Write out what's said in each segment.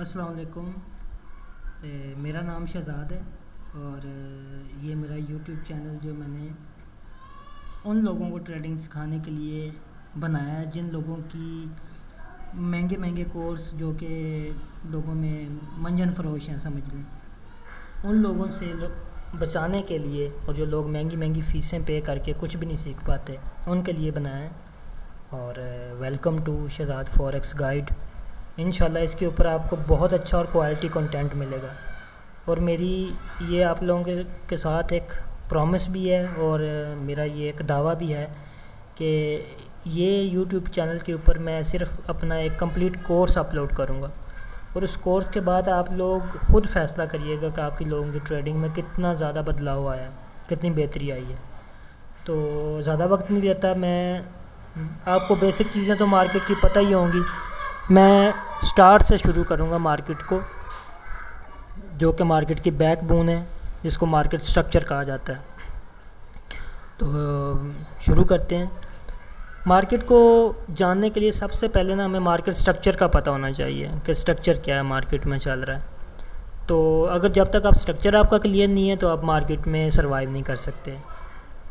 अस्सलाम वालेकुम। मेरा नाम शहज़ाद है और ये मेरा यूट्यूब चैनल जो मैंने उन लोगों को ट्रेडिंग सिखाने के लिए बनाया है जिन लोगों की महंगे महंगे कोर्स जो कि लोगों में मंजन फरोश हैं समझ लें, उन लोगों से बचाने के लिए, और जो लोग महंगी महंगी फ़ीसें पे करके कुछ भी नहीं सीख पाते उनके लिए बनाया है। और welcome to Shahzad forex guide. इंशाल्लाह इसके ऊपर आपको बहुत अच्छा और क्वालिटी कंटेंट मिलेगा। और मेरी ये आप लोगों के साथ एक प्रॉमिस भी है और मेरा ये एक दावा भी है कि ये यूट्यूब चैनल के ऊपर मैं सिर्फ अपना एक कंप्लीट कोर्स अपलोड करूँगा और उस कोर्स के बाद आप लोग ख़ुद फ़ैसला करिएगा कि आपकी लोगों की ट्रेडिंग में कितना ज़्यादा बदलाव आया है, कितनी बेहतरी आई है। तो ज़्यादा वक्त नहीं लेता, मैं आपको बेसिक चीज़ें तो मार्केट की पता ही होंगी। मैं स्टार्ट से शुरू करूँगा मार्केट को, जो कि मार्केट की बैकबोन है, जिसको मार्केट स्ट्रक्चर कहा जाता है। तो शुरू करते हैं। मार्केट को जानने के लिए सबसे पहले ना हमें मार्केट स्ट्रक्चर का पता होना चाहिए कि स्ट्रक्चर क्या है मार्केट में चल रहा है। तो अगर जब तक आप स्ट्रक्चर आपका क्लियर नहीं है तो आप मार्केट में सर्वाइव नहीं कर सकते।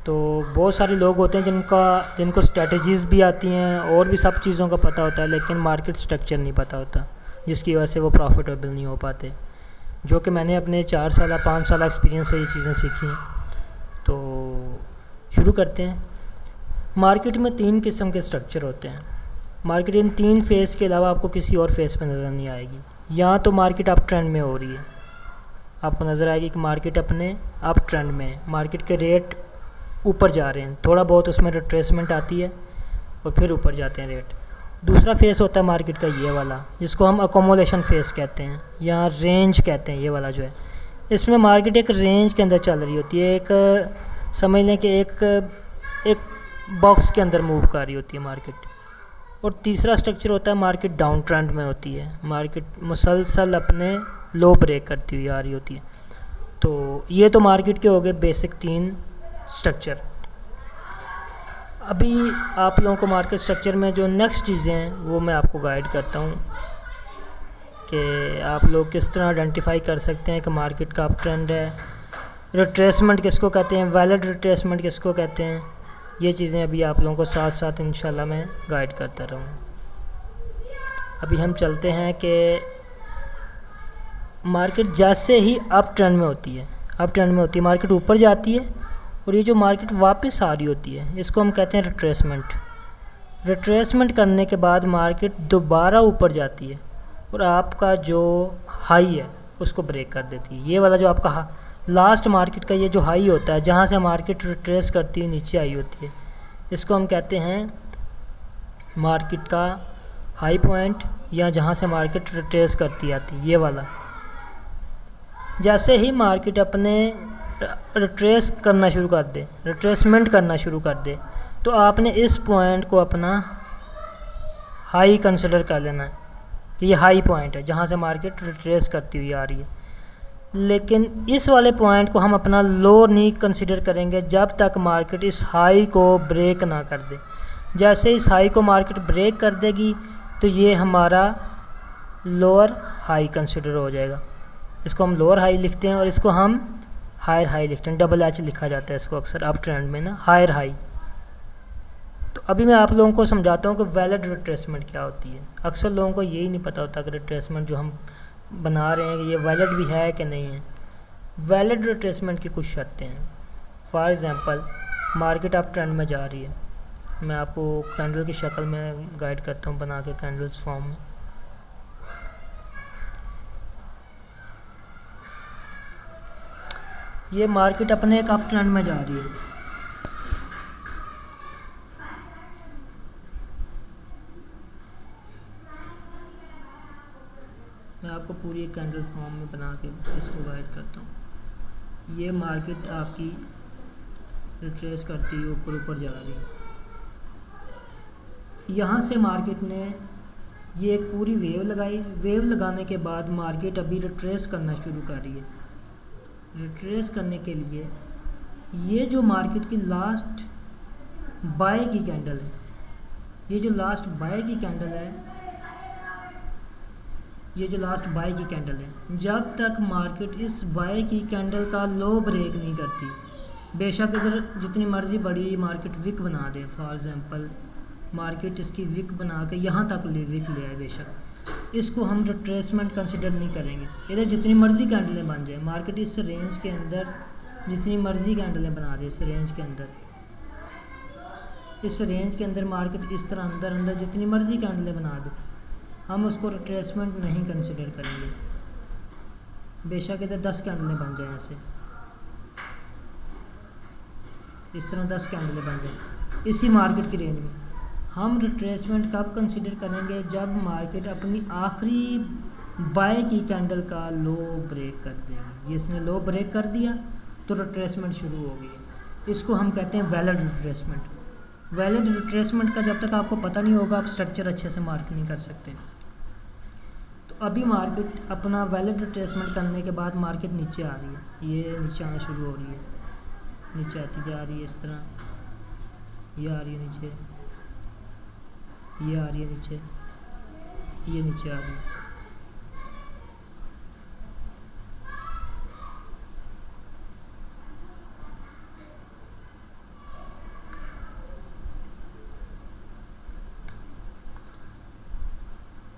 तो बहुत सारे लोग होते हैं जिनको स्ट्रेटजीज़ भी आती हैं और भी सब चीज़ों का पता होता है, लेकिन मार्केट स्ट्रक्चर नहीं पता होता, जिसकी वजह से वो प्रॉफिटेबल नहीं हो पाते, जो कि मैंने अपने 4 साल 5 साल एक्सपीरियंस से ये चीज़ें सीखी हैं। तो शुरू करते हैं। मार्केट में 3 किस्म के स्ट्रक्चर होते हैं। मार्केट इन 3 फेज़ के अलावा आपको किसी और फेज़ पे नज़र नहीं आएगी। यहाँ तो मार्केट अप ट्रेंड में हो रही है, आपको नज़र आएगी कि मार्केट अपने अप ट्रेंड में है, मार्केट के रेट ऊपर जा रहे हैं, थोड़ा बहुत उसमें रिट्रेसमेंट आती है और फिर ऊपर जाते हैं रेट। दूसरा फेज़ होता है मार्केट का ये वाला, जिसको हम अकोमोलेशन फेज़ कहते हैं या रेंज कहते हैं। ये वाला जो है, इसमें मार्केट एक रेंज के अंदर चल रही होती है, एक समझ लें कि एक बॉक्स के अंदर मूव कर रही होती है मार्केट। और तीसरा स्ट्रक्चर होता है मार्केट डाउन ट्रेंड में होती है, मार्केट मुसलसल अपने लो ब्रेक करती हुई आ रही होती है। तो ये तो मार्केट के हो गए बेसिक 3 स्ट्रक्चर। अभी आप लोगों को मार्केट स्ट्रक्चर में जो नेक्स्ट चीज़ें हैं वो मैं आपको गाइड करता हूँ कि आप लोग किस तरह आइडेंटिफाई कर सकते हैं कि मार्केट का अप ट्रेंड है, रिट्रेसमेंट किसको कहते हैं, वैलिड रिट्रेसमेंट किसको कहते हैं। ये चीज़ें अभी आप लोगों को साथ साथ इंशाल्लाह मैं गाइड करता रहूँगा। अभी हम चलते हैं कि मार्केट जैसे ही अप ट्रेंड में होती है, मार्केट ऊपर जाती है और ये जो मार्केट वापस आ रही होती है इसको हम कहते हैं रिट्रेसमेंट करने के बाद मार्केट दोबारा ऊपर जाती है और आपका जो हाई है उसको ब्रेक कर देती है। ये वाला जो आपका लास्ट मार्केट का ये जो हाई होता है, जहाँ से मार्केट रिट्रेस करती हुई नीचे आई होती है, इसको हम कहते हैं मार्केट का हाई पॉइंट, या जहाँ से मार्केट रिट्रेस करती आती है। ये वाला जैसे ही मार्केट अपने रिट्रेसमेंट करना शुरू कर दे तो आपने इस पॉइंट को अपना हाई कंसिडर कर लेना है कि ये हाई पॉइंट है जहाँ से मार्केट रिट्रेस करती हुई आ रही है। लेकिन इस वाले पॉइंट को हम अपना लो नहीं कंसिडर करेंगे जब तक मार्केट इस हाई को ब्रेक ना कर दे। जैसे इस हाई को मार्केट ब्रेक कर देगी तो ये हमारा लोअर हाई कंसिडर हो जाएगा। इसको हम लोअर हाई लिखते हैं और इसको हम हायर हाई लिखते हैं, डबल एच लिखा जाता है इसको अक्सर अप ट्रेंड में ना, हायर हाई। तो अभी मैं आप लोगों को समझाता हूँ कि वैलिड रिट्रेसमेंट क्या होती है। अक्सर लोगों को यही नहीं पता होता कि रिट्रेसमेंट जो हम बना रहे हैं ये वैलिड भी है कि नहीं है। वैलिड रिट्रेसमेंट की कुछ शर्तें हैं। For example market up trend में जा रही है, मैं आपको कैंडल की शक्ल में गाइड करता हूँ बना के कैंडल्स फॉर्म में। ये मार्केट अपने एक अप ट्रेंड में जा रही है, मैं आपको पूरी एक कैंडल फॉर्म में बना के इसको गाइड करता हूँ। ये मार्केट आपकी रिट्रेस करती हुई ऊपर जा रही है। यहाँ से मार्केट ने ये एक पूरी वेव लगाई, वेव लगाने के बाद मार्केट अभी रिट्रेस करना शुरू कर रही है। रिट्रेस करने के लिए ये जो मार्केट की लास्ट बाय की कैंडल है, ये जो लास्ट बाय की कैंडल है ये जो लास्ट बाय की कैंडल है, जब तक मार्केट इस बाय की कैंडल का लो ब्रेक नहीं करती, बेशक अगर जितनी मर्ज़ी बड़ी मार्केट विक बना दे, फॉर एग्जांपल मार्केट इसकी विक बना के यहाँ तक विक ले आए, बेशक इसको हम रिट्रेसमेंट कंसिडर नहीं करेंगे। इधर जितनी मर्ज़ी कैंडलें बन जाए, मार्केट इस रेंज के अंदर जितनी मर्ज़ी कैंडलें बना दे, इस रेंज के अंदर, इस रेंज के अंदर मार्केट इस तरह अंदर अंदर जितनी मर्ज़ी कैंडलें बना दे, हम उसको रिट्रेसमेंट नहीं कंसिडर करेंगे। बेशक इधर 10 कैंडलें बन जाएं, ऐसे इस तरह 10 कैंडलें बन जाएं इसी मार्केट की रेंज में, हम रिट्रेसमेंट कब कंसिडर करेंगे? जब मार्केट अपनी आखिरी बाय की कैंडल का लो ब्रेक कर देगी। इसने लो ब्रेक कर दिया तो रिट्रेसमेंट शुरू हो गई है। इसको हम कहते हैं वैलिड रिट्रेसमेंट। वैलिड रिट्रेसमेंट का जब तक आपको पता नहीं होगा, आप स्ट्रक्चर अच्छे से मार्क नहीं कर सकते। तो अभी मार्केट अपना वैलिड रिट्रेसमेंट करने के बाद मार्केट नीचे आ रही है, ये नीचे आना शुरू हो रही है, नीचे आती जा रही है, इस तरह ये आ रही है नीचे, ये आ रही है नीचे, ये नीचे आ रही है।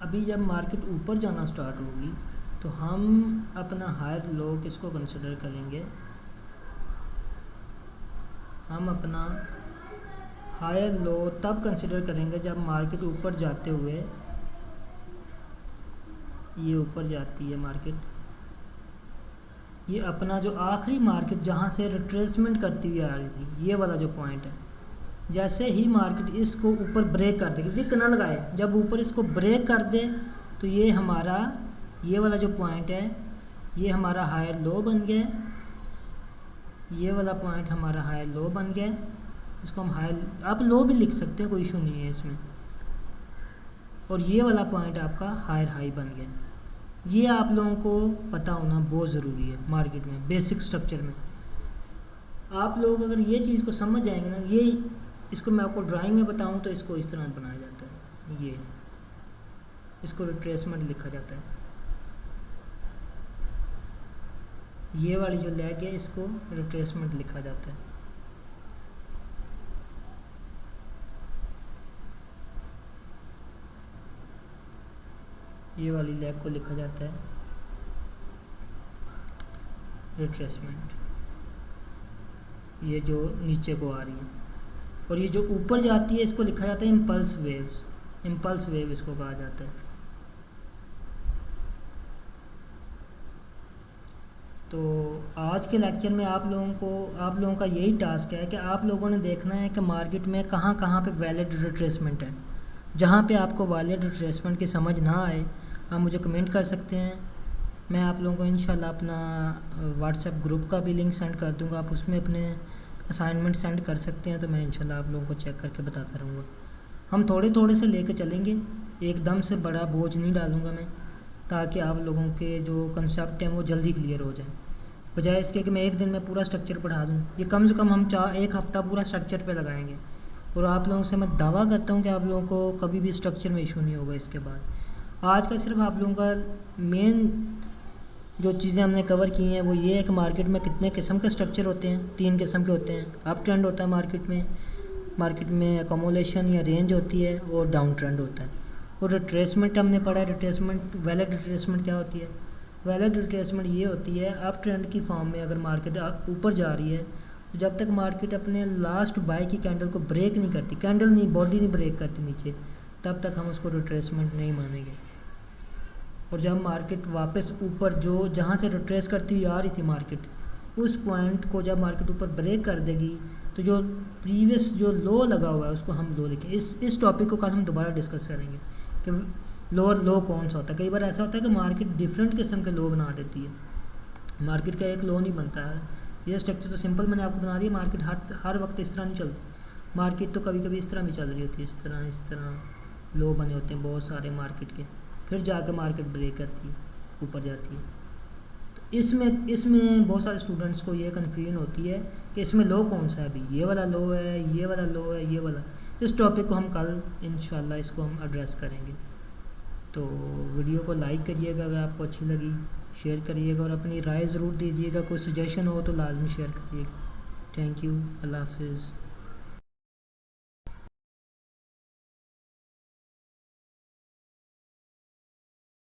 अभी जब मार्केट ऊपर जाना स्टार्ट होगी तो हम अपना हायर लो किसको कंसिडर करेंगे? हम अपना हायर लो तब कंसिडर करेंगे जब मार्केट ऊपर जाते हुए, ये ऊपर जाती है मार्केट, ये अपना जो आखिरी मार्केट जहाँ से रिट्रेसमेंट करती हुई आ रही थी, ये वाला जो पॉइंट है, जैसे ही मार्केट इसको ऊपर ब्रेक कर देगी, विक ना लगाए, जब ऊपर इसको ब्रेक कर दे तो ये हमारा, ये वाला जो पॉइंट है, ये हमारा हायर लो बन गया, ये वाला पॉइंट हमारा हायर लो बन गया। इसको हम हायर, आप लो भी लिख सकते हैं, कोई इशू नहीं है इसमें। और ये वाला पॉइंट आपका हायर हाई बन गया। ये आप लोगों को पता होना बहुत ज़रूरी है मार्केट में, बेसिक स्ट्रक्चर में। आप लोग अगर ये चीज़ को समझ जाएंगे ना, ये इसको मैं आपको ड्राइंग में बताऊं तो इसको इस तरह बनाया जाता है, ये इसको रिट्रेसमेंट लिखा जाता है। ये वाली जो लेग है इसको रिट्रेसमेंट लिखा जाता है। ये वाली लेग को लिखा जाता है रिट्रेसमेंट, ये जो नीचे को आ रही है। और ये जो ऊपर जाती है इसको लिखा जाता है इम्पल्स वेव्स, इम्पल्स वेव इसको कहा जाता है। तो आज के लेक्चर में आप लोगों का यही टास्क है कि आप लोगों ने देखना है कि मार्केट में कहाँ कहाँ पे वैलिड रिट्रेसमेंट है। जहाँ पे आपको वैलिड रिट्रेसमेंट की समझ ना आए, आप मुझे कमेंट कर सकते हैं। मैं आप लोगों को इंशाल्लाह अपना व्हाट्सएप ग्रुप का भी लिंक सेंड कर दूंगा, आप उसमें अपने असाइनमेंट सेंड कर सकते हैं, तो मैं इंशाल्लाह आप लोगों को चेक करके बताता रहूँगा। हम थोड़े थोड़े से लेके चलेंगे, एकदम से बड़ा बोझ नहीं डालूँगा मैं, ताकि आप लोगों के जो कंसेप्ट हैं वो जल्दी क्लियर हो जाए, बजाय इसके कि मैं एक दिन में पूरा स्ट्रक्चर पढ़ा दूँ। ये कम से कम हम एक हफ़्ता पूरा स्ट्रक्चर पे लगाएंगे, और आप लोगों से मैं दावा करता हूँ कि आप लोगों को कभी भी स्ट्रक्चर में इशू नहीं होगा इसके बाद। आज का सिर्फ आप लोगों का मेन जो चीज़ें हमने कवर की हैं वो ये है कि मार्केट में कितने किस्म के स्ट्रक्चर होते हैं। 3 किस्म के होते हैं। अप ट्रेंड होता है मार्केट में अकोमोलेशन या रेंज होती है, और डाउन ट्रेंड होता है। और रिट्रेसमेंट हमने पढ़ा है, रिट्रेसमेंट वैलिड रिट्रेसमेंट क्या होती है? वैलिड रिट्रेसमेंट ये होती है अप ट्रेंड की फॉर्म में, अगर मार्केट ऊपर जा रही है तो जब तक मार्केट अपने लास्ट बाय की कैंडल को ब्रेक नहीं करती, कैंडल नहीं, बॉडी नहीं ब्रेक करती नीचे, तब तक हम उसको रिट्रेसमेंट नहीं मानेंगे। और जब मार्केट वापस ऊपर जो जहाँ से रिट्रेस करती हुई आ रही थी मार्केट, उस पॉइंट को जब मार्केट ऊपर ब्रेक कर देगी तो जो प्रीवियस जो लो लगा हुआ है उसको हम लो लिखें। इस टॉपिक को कल हम दोबारा डिस्कस करेंगे कि लोअर लो कौन सा होता है। कई बार ऐसा होता है कि मार्केट डिफरेंट किस्म के लो बना देती है, मार्केट का एक लो नहीं बनता है। ये स्ट्रक्चर तो सिंपल मैंने आपको बना दिया, मार्केट हर वक्त इस तरह नहीं चलती। मार्केट तो कभी कभी इस तरह भी चल रही होती है, इस तरह लो बने होते हैं बहुत सारे मार्केट के, फिर जाकर मार्केट ब्रेक करती है, ऊपर जाती है। तो इसमें बहुत सारे स्टूडेंट्स को ये कन्फ्यूजन होती है कि इसमें लो कौन सा है, अभी ये वाला लो है, ये वाला लो है, ये वाला। इस टॉपिक को हम कल इंशाल्लाह इसको हम एड्रेस करेंगे। तो वीडियो को लाइक करिएगा अगर आपको अच्छी लगी, शेयर करिएगा और अपनी राय ज़रूर दीजिएगा। कोई सजेशन हो तो लाजमी शेयर करिएगा। Thank you. अल्लाह हाफिज़।